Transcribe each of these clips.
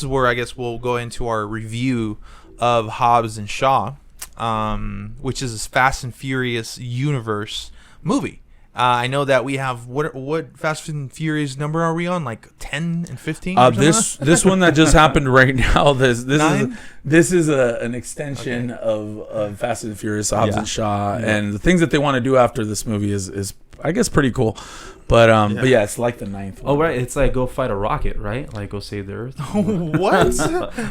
is where I guess we'll go into our review of Hobbs and Shaw, which is a Fast and Furious universe movie. I know that we have what Fast and Furious number are we on? Like 10 and 15? This one that just happened right now. This is an extension of Fast and Furious, Hobbs and Shaw, and the things that they want to do after this movie is I guess pretty cool. But yeah, it's like the 9th one. Oh right, it's like go fight a rocket, right? Like go save the Earth. What?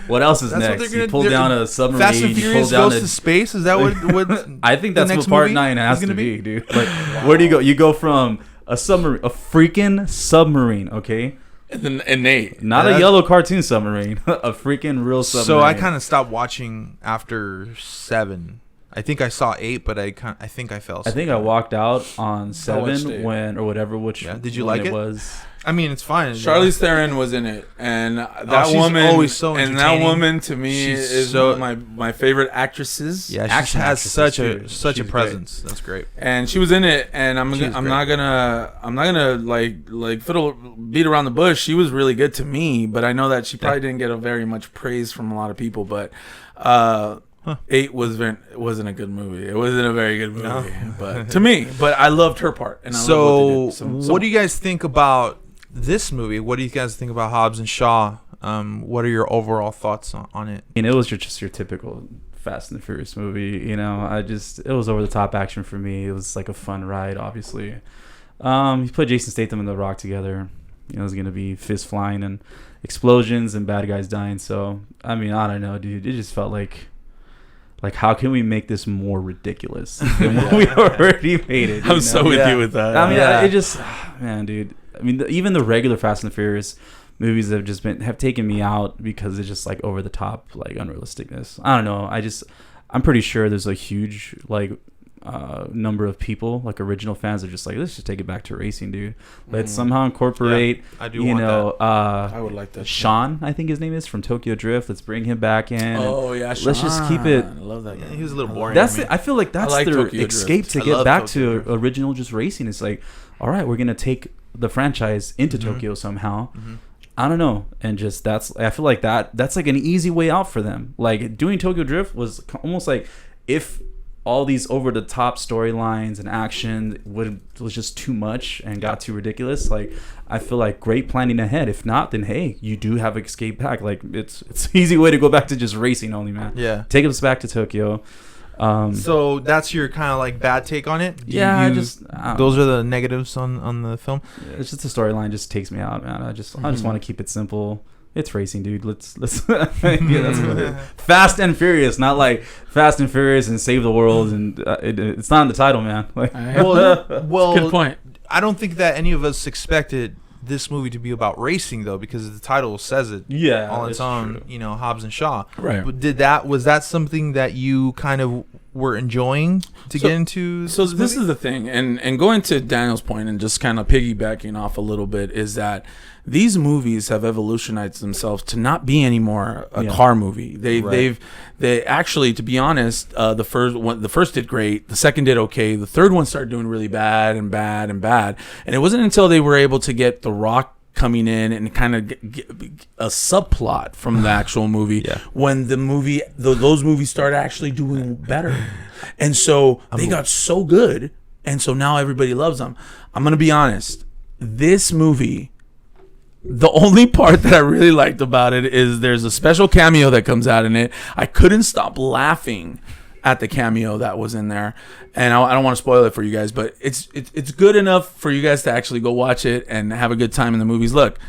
What else is That's next? What they're you pull down a submarine. Fast and Furious goes to space. Is that what? I think that's what part 9 has to be, dude. Like, where do you go? You go from a submarine, a freaking submarine, okay? Not a yellow cartoon submarine, a freaking real submarine. So I kind of stopped watching after 7. I think I saw 8, but I think I fell asleep. I think I walked out on 7 when or whatever. Did you like it? Was. I mean, it's fine. Charlize Theron was in it, and that woman always so entertaining. And that woman to me is one of my favorite actresses. Yeah, she has such a presence. Great. That's great. And she was in it, and I'm not gonna like beat around the bush. She was really good to me, but I know that she probably didn't get a very much praise from a lot of people. But 8 wasn't a good movie. It wasn't a very good movie, but to me. But I loved her part. And what do you guys think about this movie? What do you guys think about Hobbs and Shaw? What are your overall thoughts on it? And it was just your typical Fast and the Furious movie. You know, it was over the top action for me. It was like a fun ride, obviously. You put Jason Statham and The Rock together. You know, it was gonna be fist flying and explosions and bad guys dying. So I mean, I don't know, dude. It just felt like how can we make this more ridiculous than what we already made it? I'm so with you with that. I mean, it just, man, dude. I mean, even the regular Fast and the Furious movies have taken me out because it's just like over the top, like unrealisticness. I don't know. I'm pretty sure there's a huge number of people, like original fans, are just like, let's just take it back to racing, dude. Let's somehow incorporate, I do want that. I would like that. Sean, I think his name is, from Tokyo Drift. Let's bring him back in. Oh yeah, Sean. Let's just keep it. I love that guy. He was a little boring. I feel like that's their Tokyo escape Drift. to get back to original just racing. It's like, all right, we're gonna take the franchise into Tokyo somehow. I don't know, and just I feel like that's like an easy way out for them. Like doing Tokyo Drift was almost like if all these over the top storylines and action was just too much and got too ridiculous. Like I feel like great planning ahead. If not, then hey, you do have escape back. Like it's an easy way to go back to just racing only, man. Yeah, take us back to Tokyo. So that's your kind of like bad take on it? Those are the negatives on the film? It's just the storyline just takes me out, man. I just want to keep it simple. It's racing, dude. Let's that's Fast and Furious, not like Fast and Furious and Save the World, and it's not in the title, man. Like, well, good point. I don't think that any of us expected this movie to be about racing, though, because the title says it on its own. True. You know, Hobbs and Shaw. Right. But was that something that you kind of were enjoying to get into? So this is the thing, and going to Daniel's point and just kind of piggybacking off a little bit, is that these movies have evolutionized themselves to not be anymore a car movie. They actually, to be honest, the first did great, the second did okay, the third one started doing really bad, and it wasn't until they were able to get The Rock coming in and kind of get a subplot from the actual movie when those movies started actually doing better, and so they got so good, and so now everybody loves them. I'm gonna be honest, this movie, the only part that I really liked about it is there's a special cameo that comes out in it. I couldn't stop laughing at the cameo that was in there, and I don't want to spoil it for you guys, but it's good enough for you guys to actually go watch it and have a good time in the movies. Look,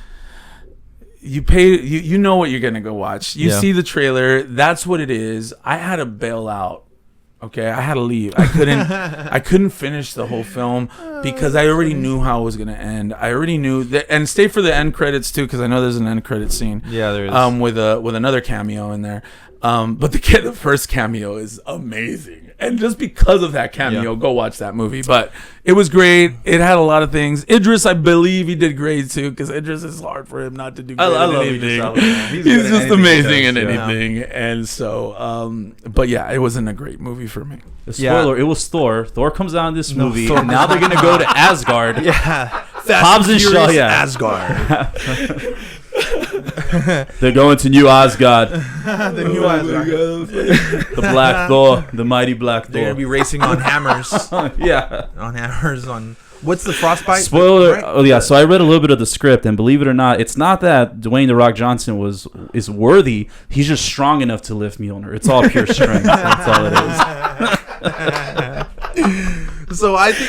you pay, you know what you're gonna go watch. You see the trailer, that's what it is. I had to bail out. Okay, I had to leave. I couldn't finish the whole film because I already knew how it was gonna end. I already knew that, and stay for the end credits too, because I know there's an end credit scene. Yeah, there is. With another cameo in there. But the first cameo is amazing, and just because of that cameo, go watch that movie. But it was great. It had a lot of things. Idris, I believe he did great too, because Idris is hard for him not to do. I love anything. He's just amazing in anything, and so. But yeah, it wasn't a great movie for me. The spoiler: it was Thor. Thor comes out in this movie, and now they're gonna go to Asgard. Yeah, Hobbs and Shaw. Asgard. They're going to New Asgard. The new Asgard. The Black Thor, the mighty Black Thor. They're gonna be racing on hammers. Yeah. On hammers. On what's the frostbite? Spoiler. Right? Oh yeah. So I read a little bit of the script, and believe it or not, it's not that Dwayne the Rock Johnson is worthy. He's just strong enough to lift Mjolnir. It's all pure strength. That's all it is. So I think,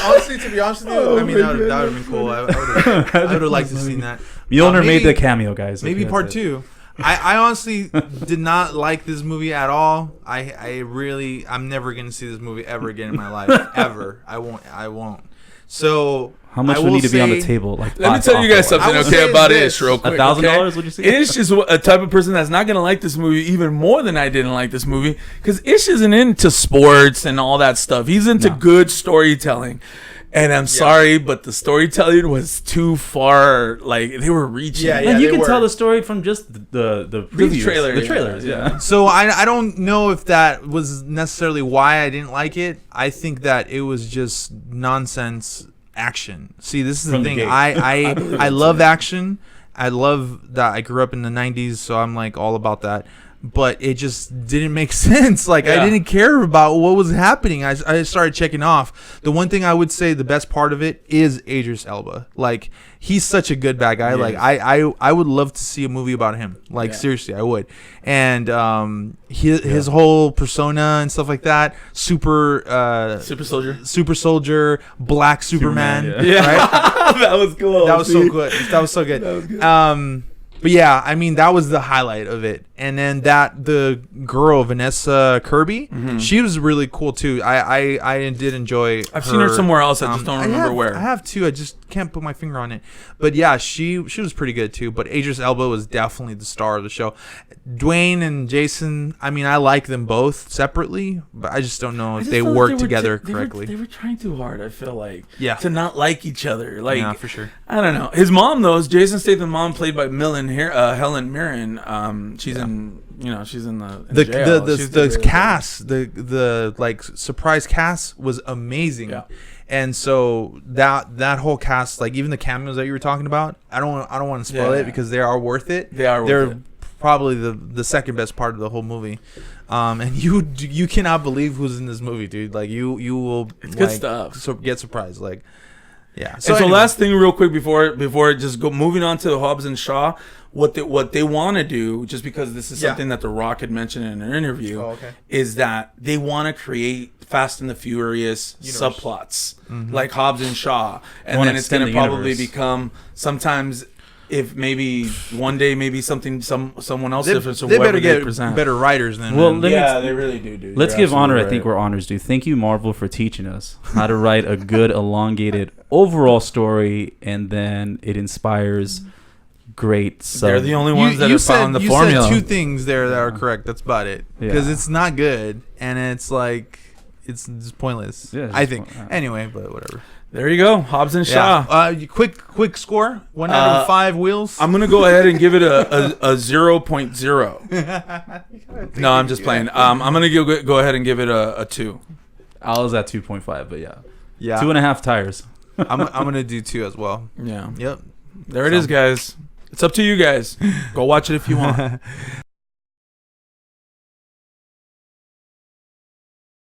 honestly, to be honest with you, I mean that would have been cool. I would have liked to have seen that. Mjolnir made the cameo, guys. Maybe Okay, part that's it. 2. I honestly did not like this movie at all. I'm never gonna see this movie ever again in my life. Ever. I won't. So How much I would will need to be on the say- table? Like Let me tell you guys something, I will okay, say about this. Ish, real quick. $1,000? Would you say? Ish is a type of person that's not gonna like this movie even more than I didn't like this movie, because Ish isn't into sports and all that stuff. He's into good storytelling. And I'm sorry, but the storytelling was too far. Like, they were reaching. Yeah, And you they can were. tell the story from just the previews, trailer, the yeah, trailers. Yeah. So I don't know if that was necessarily why I didn't like it. I think that it was just nonsense action. See, this is From the the thing. gate. I love action. I love that I grew up in the 90s, so I'm like all about that. But it just didn't make sense. Like, I didn't care about what was happening. I started checking off. The one thing I would say the best part of it is Idris Elba. Like, he's such a good bad guy. Like, I would love to see a movie about him. Like, seriously, I would. And his whole persona and stuff like that. Super soldier, black Superman. Superman, Right? That was cool. That was so good. That was so good. That was good. But yeah, I mean, that was the highlight of it. And then the girl, Vanessa Kirby, she was really cool too. I did enjoy I've seen her somewhere else. I just don't remember where. I have too. I just can't put my finger on it. But yeah, she was pretty good too. But Idris Elba was definitely the star of the show. Dwayne and Jason, I mean, I like them both separately, but I just don't know if they work together correctly. They were trying too hard, I feel like. Yeah. To not like each other. Like, yeah, for sure. I don't know. His mom, though, is Jason Statham's mom, played by Helen Mirren. She's in, she's in the jail. The cast, the like surprise cast was amazing. Yeah. And so that whole cast, like even the cameos that you were talking about, I don't want to spoil it because they are worth it. They're probably the second best part of the whole movie. And you cannot believe who's in this movie, dude. Like you will good stuff. So get surprised, like yeah. So anyway. last thing, real quick, before just moving on to Hobbs and Shaw, what they want to do, just because this is something that The Rock had mentioned in an interview, is that they want to create Fast and the Furious subplots, like Hobbs and Shaw, and then it's going to probably become sometimes. If maybe one day, maybe someone else different. So they better get present. better writers than they really do, dude. Let's You're give honor. absolutely I think right. where honors due. Thank you, Marvel, for teaching us how to write a good, elongated overall story, and then it inspires great. They're the only ones that have found the formula. You said two things there that are correct. That's about it. Because it's not good, and it's like it's just pointless. Yeah, I think. Anyway, but whatever. There you go, Hobbs and Shaw. Quick score. 1 out of 5 wheels. I'm gonna go ahead and give it a 0.0. No, I'm just playing. I'm gonna go ahead and give it a 2. I was at 2.5, but yeah, 2.5 tires. I'm gonna do 2 as well. Yeah. Yep. There it is, guys. It's up to you guys. Go watch it if you want.